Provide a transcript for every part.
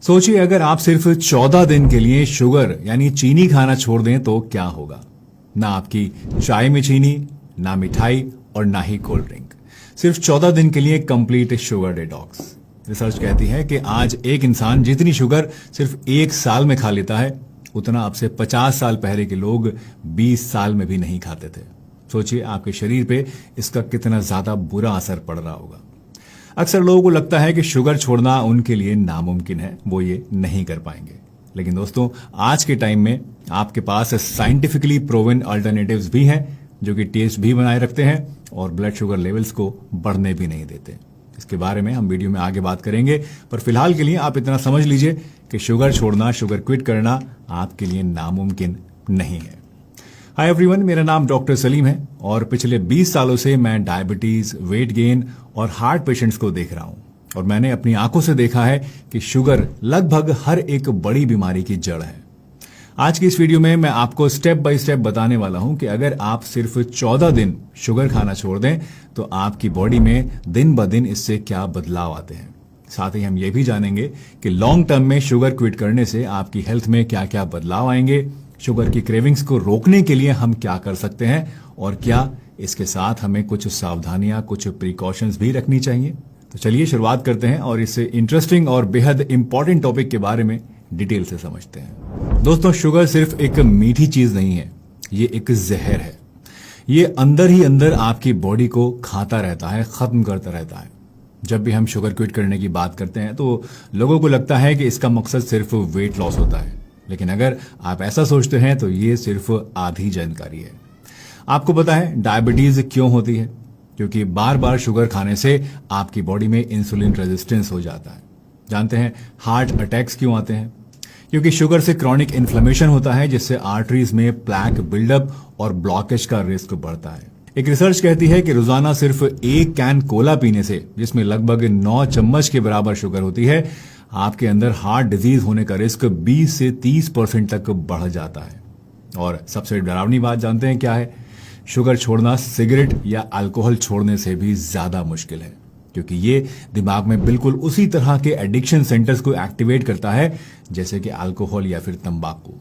सोचिए अगर आप सिर्फ 14 दिन के लिए शुगर यानी चीनी खाना छोड़ दें तो क्या होगा। ना आपकी चाय में चीनी, ना मिठाई और ना ही कोल्ड ड्रिंक। सिर्फ 14 दिन के लिए कंप्लीट शुगर डिटॉक्स। रिसर्च कहती है कि आज एक इंसान जितनी शुगर सिर्फ एक साल में खा लेता है उतना अब से 50 साल पहले के लोग 20 साल में भी नहीं खाते थे। सोचिए आपके शरीर पे इसका कितना ज्यादा बुरा असर पड़ रहा होगा। अक्सर लोगों को लगता है कि शुगर छोड़ना उनके लिए नामुमकिन है, वो ये नहीं कर पाएंगे। लेकिन दोस्तों आज के टाइम में आपके पास साइंटिफिकली प्रूवन अल्टरनेटिव्स भी हैं जो कि टेस्ट भी बनाए रखते हैं और ब्लड शुगर लेवल्स को बढ़ने भी नहीं देते। इसके बारे में हम वीडियो में आगे बात करेंगे, पर फिलहाल के लिए आप इतना समझ लीजिए कि शुगर छोड़ना, शुगर क्विट करना आपके लिए नामुमकिन नहीं है। हाय एवरीवन, मेरा नाम डॉक्टर सलीम है और पिछले 20 सालों से मैं डायबिटीज, वेट गेन और हार्ट पेशेंट्स को देख रहा हूं और मैंने अपनी आंखों से देखा है कि शुगर लगभग हर एक बड़ी बीमारी की जड़ है। आज की इस वीडियो में मैं आपको स्टेप बाय स्टेप बताने वाला हूं कि अगर आप सिर्फ 14 दिन शुगर खाना छोड़ दें तो आपकी बॉडी में दिन ब दिन इससे क्या बदलाव आते हैं। साथ ही हम ये भी जानेंगे कि लॉन्ग टर्म में शुगर क्विट करने से आपकी हेल्थ में क्या क्या बदलाव आएंगे, शुगर की क्रेविंग्स को रोकने के लिए हम क्या कर सकते हैं और क्या इसके साथ हमें कुछ सावधानियां, कुछ प्रिकॉशंस भी रखनी चाहिए। तो चलिए शुरुआत करते हैं और इस इंटरेस्टिंग और बेहद इंपॉर्टेंट टॉपिक के बारे में डिटेल से समझते हैं। दोस्तों शुगर सिर्फ एक मीठी चीज नहीं है, ये एक जहर है। ये अंदर ही अंदर आपकी बॉडी को खाता रहता है, खत्म करता रहता है। जब भी हम शुगर क्विट करने की बात करते हैं तो लोगों को लगता है कि इसका मकसद सिर्फ वेट लॉस होता है, लेकिन अगर आप ऐसा सोचते हैं तो ये सिर्फ आधी जानकारी है। आपको पता है डायबिटीज क्यों होती है? क्योंकि बार बार शुगर खाने से आपकी बॉडी में इंसुलिन रेजिस्टेंस हो जाता है। जानते हैं हार्ट अटैक्स क्यों आते हैं? क्योंकि शुगर से क्रॉनिक इन्फ्लेमेशन होता है जिससे आर्टरीज में प्लैक बिल्डअप और ब्लॉकेज का रिस्क बढ़ता है। एक रिसर्च कहती है कि रोजाना सिर्फ एक कैन कोला पीने से, जिसमें लगभग 9 चम्मच के बराबर शुगर होती है, आपके अंदर हार्ट डिजीज होने का रिस्क 20 से 30% तक बढ़ जाता है। और सबसे डरावनी बात जानते हैं क्या है? शुगर छोड़ना सिगरेट या अल्कोहल छोड़ने से भी ज्यादा मुश्किल है, क्योंकि ये दिमाग में बिल्कुल उसी तरह के एडिक्शन सेंटर्स को एक्टिवेट करता है जैसे कि अल्कोहल या फिर तंबाकू।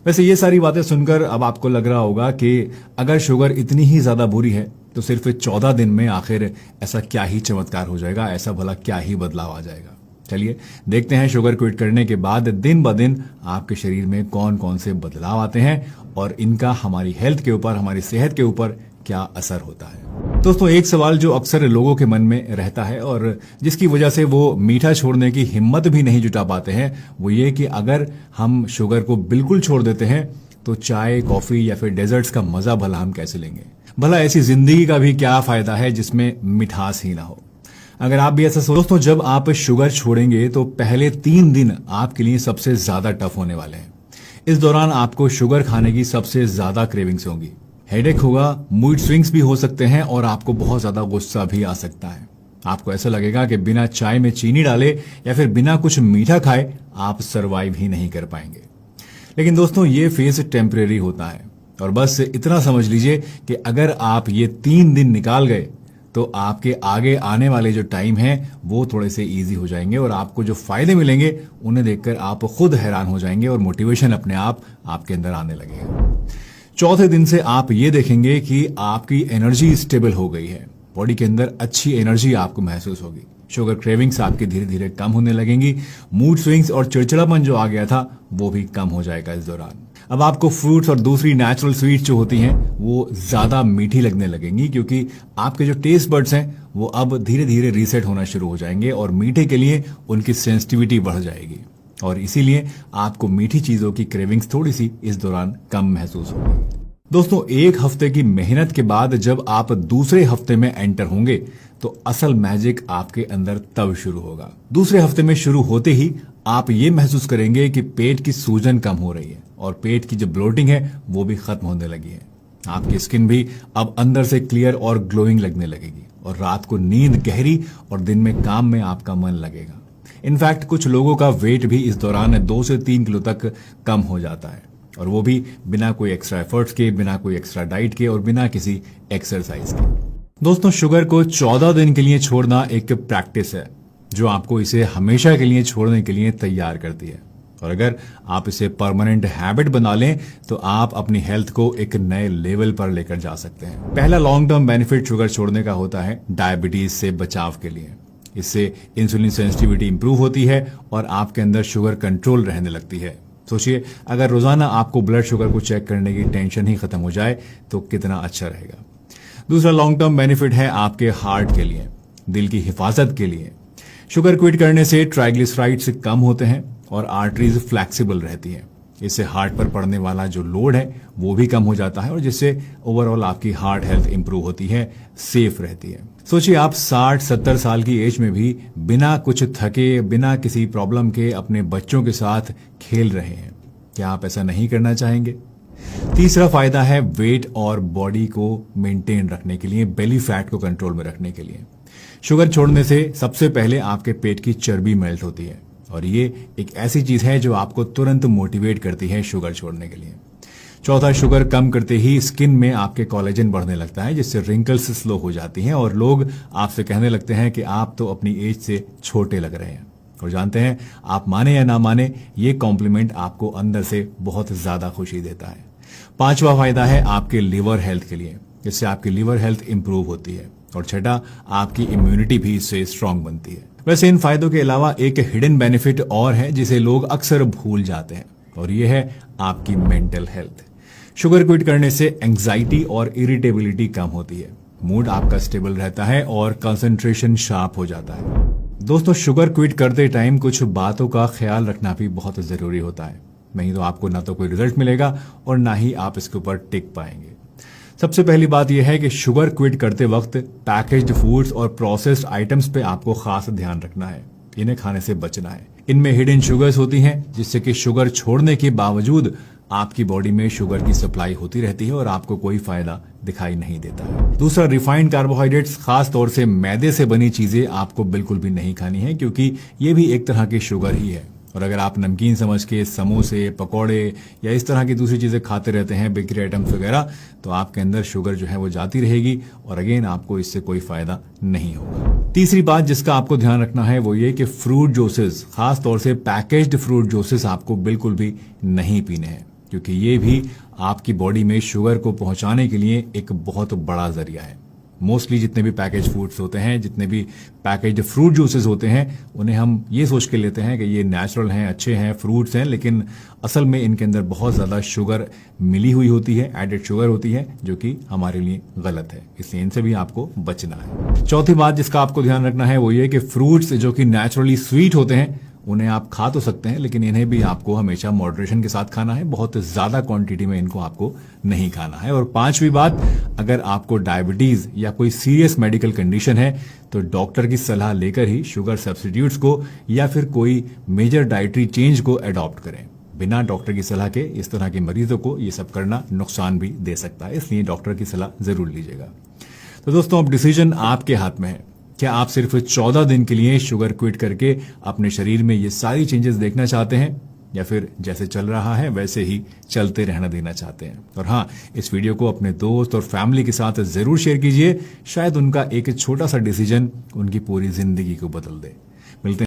वैसे ये सारी बातें सुनकर अब आपको लग रहा होगा कि अगर शुगर इतनी ही ज्यादा बुरी है तो सिर्फ 14 दिन में आखिर ऐसा क्या ही चमत्कार हो जाएगा, ऐसा भला क्या ही बदलाव आ जाएगा। चलिए देखते हैं शुगर क्विट करने के बाद दिन ब दिन आपके शरीर में कौन कौन से बदलाव आते हैं और इनका हमारी हेल्थ के ऊपर, हमारी सेहत के ऊपर क्या असर होता है। दोस्तों एक सवाल जो अक्सर लोगों के मन में रहता है और जिसकी वजह से वो मीठा छोड़ने की हिम्मत भी नहीं जुटा पाते हैं, वो ये कि अगर हम शुगर को बिल्कुल छोड़ देते हैं तो चाय, कॉफी या फिर डेजर्ट्स का मजा भला हम कैसे लेंगे? भला ऐसी जिंदगी का भी क्या फायदा है जिसमें मिठास ही ना हो? अगर आप भी ऐसा सोचो, दोस्तों जब आप शुगर छोड़ेंगे तो पहले 3 दिन आपके लिए सबसे ज्यादा टफ होने वाले हैं। इस दौरान आपको शुगर खाने की सबसे ज्यादा क्रेविंग्स होंगी, हेडेक होगा, मूड स्विंग्स भी हो सकते हैं और आपको बहुत ज्यादा गुस्सा भी आ सकता है। आपको ऐसा लगेगा कि बिना चाय में चीनी डाले या फिर बिना कुछ मीठा खाए आप सरवाइव ही नहीं कर पाएंगे। लेकिन दोस्तों ये फेज टेम्परेरी होता है और बस इतना समझ लीजिए कि अगर आप ये 3 दिन निकाल गए तो आपके आगे आने वाले जो टाइम है वो थोड़े से इजी हो जाएंगे और आपको जो फायदे मिलेंगे उन्हें देखकर आप खुद हैरान हो जाएंगे और मोटिवेशन अपने आप आपके अंदर आने लगेगा। चौथे दिन से आप ये देखेंगे कि आपकी एनर्जी स्टेबल हो गई है, बॉडी के अंदर अच्छी एनर्जी आपको महसूस होगी, शुगर क्रेविंग्स आपकी धीरे धीरे कम होने लगेंगी, मूड स्विंग्स और चिड़चिड़ापन जो आ गया था वो भी कम हो जाएगा इस दौरान। अब आपको फ्रूट्स और दूसरी नेचुरल स्वीट्स जो होती हैं वो ज्यादा मीठी लगने लगेंगी, क्योंकि आपके जो टेस्ट बड्स हैं वो अब धीरे धीरे रीसेट होना शुरू हो जाएंगे और मीठे के लिए उनकी सेंसिटिविटी बढ़ जाएगी और इसीलिए आपको मीठी चीजों की क्रेविंग्स थोड़ी सी इस दौरान कम महसूस होगी। दोस्तों एक हफ्ते की मेहनत के बाद जब आप दूसरे हफ्ते में एंटर होंगे तो असल मैजिक आपके अंदर तब शुरू होगा। दूसरे हफ्ते में शुरू होते ही आप ये महसूस करेंगे कि पेट की सूजन कम हो रही है और पेट की जो ब्लोटिंग है वो भी खत्म होने लगी है। आपकी स्किन भी अब अंदर से क्लियर और ग्लोइंग लगने लगेगी और रात को नींद गहरी और दिन में काम में आपका मन लगेगा। इनफैक्ट कुछ लोगों का वेट भी इस दौरान 2 से 3 किलो तक कम हो जाता है और वो भी बिना कोई एक्स्ट्रा एफर्ट्स के, बिना कोई एक्स्ट्रा डाइट के और बिना किसी एक्सरसाइज के। दोस्तों शुगर को 14 दिन के लिए छोड़ना एक प्रैक्टिस है जो आपको इसे हमेशा के लिए छोड़ने के लिए तैयार करती है। और अगर आप इसे परमानेंट हैबिट बना लें तो आप अपनी हेल्थ को एक नए लेवल पर लेकर जा सकते हैं। पहला लॉन्ग टर्म बेनिफिट शुगर छोड़ने का होता है डायबिटीज से बचाव के लिए। इससे इंसुलिन सेंसिटिविटी इंप्रूव होती है और आपके अंदर शुगर कंट्रोल रहने लगती है। सोचिए, अगर रोजाना आपको ब्लड शुगर को चेक करने की टेंशन ही खत्म हो जाए तो कितना अच्छा रहेगा। दूसरा लॉन्ग टर्म बेनिफिट है आपके हार्ट के लिए, दिल की हिफाजत के लिए। शुगर क्विट करने से ट्राइग्लिसराइड्स कम होते हैं और आर्टरीज फ्लेक्सिबल रहती है। इससे हार्ट पर पड़ने वाला जो लोड है वो भी कम हो जाता है और जिससे ओवरऑल आपकी हार्ट हेल्थ इंप्रूव होती है, सेफ रहती है। सोचिए, आप 60-70 साल की एज में भी बिना कुछ थके, बिना किसी प्रॉब्लम के अपने बच्चों के साथ खेल रहे हैं। क्या आप ऐसा नहीं करना चाहेंगे? तीसरा फायदा है वेट और बॉडी को मेंटेन रखने के लिए, बेली फैट को कंट्रोल में रखने के लिए। शुगर छोड़ने से सबसे पहले आपके पेट की चर्बी मेल्ट होती है और ये एक ऐसी चीज है जो आपको तुरंत मोटिवेट करती है शुगर छोड़ने के लिए। चौथा, शुगर कम करते ही स्किन में आपके कोलेजन बढ़ने लगता है, जिससे रिंकल्स स्लो हो जाती हैं और लोग आपसे कहने लगते हैं कि आप तो अपनी एज से छोटे लग रहे हैं। और जानते हैं, आप माने या ना माने, ये कॉम्प्लीमेंट आपको अंदर से बहुत ज्यादा खुशी देता है। पांचवा फायदा है आपके लिवर हेल्थ के लिए, जिससे आपकी लिवर हेल्थ इंप्रूव होती है। और छठा, आपकी इम्यूनिटी भी इससे स्ट्रांग बनती है। वैसे इन फायदों के अलावा एक हिडन बेनिफिट और है जिसे लोग अक्सर भूल जाते हैं, और यह है आपकी मेंटल हेल्थ। शुगर क्विट करने से एंग्जाइटी और इरिटेबिलिटी कम होती है, मूड आपका स्टेबल रहता है और कंसंट्रेशन शार्प हो जाता है। दोस्तों, शुगर क्विट करते टाइम कुछ बातों का ख्याल रखना भी बहुत जरूरी होता है, नहीं तो आपको ना तो कोई रिजल्ट मिलेगा और ना ही आप इसके ऊपर टिक पाएंगे। सबसे पहली बात यह है कि शुगर क्विट करते वक्त पैकेज्ड फूड्स और प्रोसेस्ड आइटम्स पे आपको खास ध्यान रखना है। इन्हें खाने से बचना है। इनमें हिडन शुगर्स होती हैं, जिससे कि शुगर छोड़ने के बावजूद आपकी बॉडी में शुगर की सप्लाई होती रहती है और आपको कोई फायदा दिखाई नहीं देता है। दूसरा, रिफाइंड कार्बोहाइड्रेट्स, खास तौर से मैदे से बनी चीजें आपको बिल्कुल भी नहीं खानी है, क्योंकि ये भी एक तरह की शुगर ही है। और अगर आप नमकीन समझ के समोसे, पकौड़े या इस तरह की दूसरी चीजें खाते रहते हैं, बेकरी आइटम्स वगैरह, तो आपके अंदर शुगर जो है वो जाती रहेगी और अगेन आपको इससे कोई फायदा नहीं होगा। तीसरी बात जिसका आपको ध्यान रखना है वो ये कि फ्रूट जूसेस, खास तौर से पैकेज्ड फ्रूट जूसेस, आपको बिल्कुल भी नहीं पीने हैं, क्योंकि ये भी आपकी बॉडी में शुगर को पहुंचाने के लिए एक बहुत बड़ा जरिया है। मोस्टली जितने भी पैकेज फूड्स होते हैं, जितने भी पैकेज फ्रूट जूसेस होते हैं, उन्हें हम ये सोच के लेते हैं कि ये नेचुरल हैं, अच्छे हैं, फ्रूट्स हैं, लेकिन असल में इनके अंदर बहुत ज्यादा शुगर मिली हुई होती है, एडेड शुगर होती है, जो कि हमारे लिए गलत है। इसलिए इनसे भी आपको बचना है। चौथी बात जिसका आपको ध्यान रखना है वो ये कि फ्रूट्स जो कि नेचुरली स्वीट होते हैं, उन्हें आप खा तो सकते हैं, लेकिन इन्हें भी आपको हमेशा मॉडरेशन के साथ खाना है। बहुत ज्यादा क्वांटिटी में इनको आपको नहीं खाना है। और पांचवी बात, अगर आपको डायबिटीज या कोई सीरियस मेडिकल कंडीशन है तो डॉक्टर की सलाह लेकर ही शुगर सब्स्टिट्यूट्स को या फिर कोई मेजर डाइटरी चेंज को अडॉप्ट करें। बिना डॉक्टर की सलाह के इस तरह के मरीजों को ये सब करना नुकसान भी दे सकता है, इसलिए डॉक्टर की सलाह जरूर लीजिएगा। तो दोस्तों, अब डिसीजन आपके हाथ में है। क्या आप सिर्फ 14 दिन के लिए शुगर क्विट करके अपने शरीर में ये सारी चेंजेस देखना चाहते हैं, या फिर जैसे चल रहा है वैसे ही चलते रहना देना चाहते हैं? और हाँ, इस वीडियो को अपने दोस्त और फैमिली के साथ जरूर शेयर कीजिए, शायद उनका एक छोटा सा डिसीजन उनकी पूरी जिंदगी को बदल दे। मिलते हैं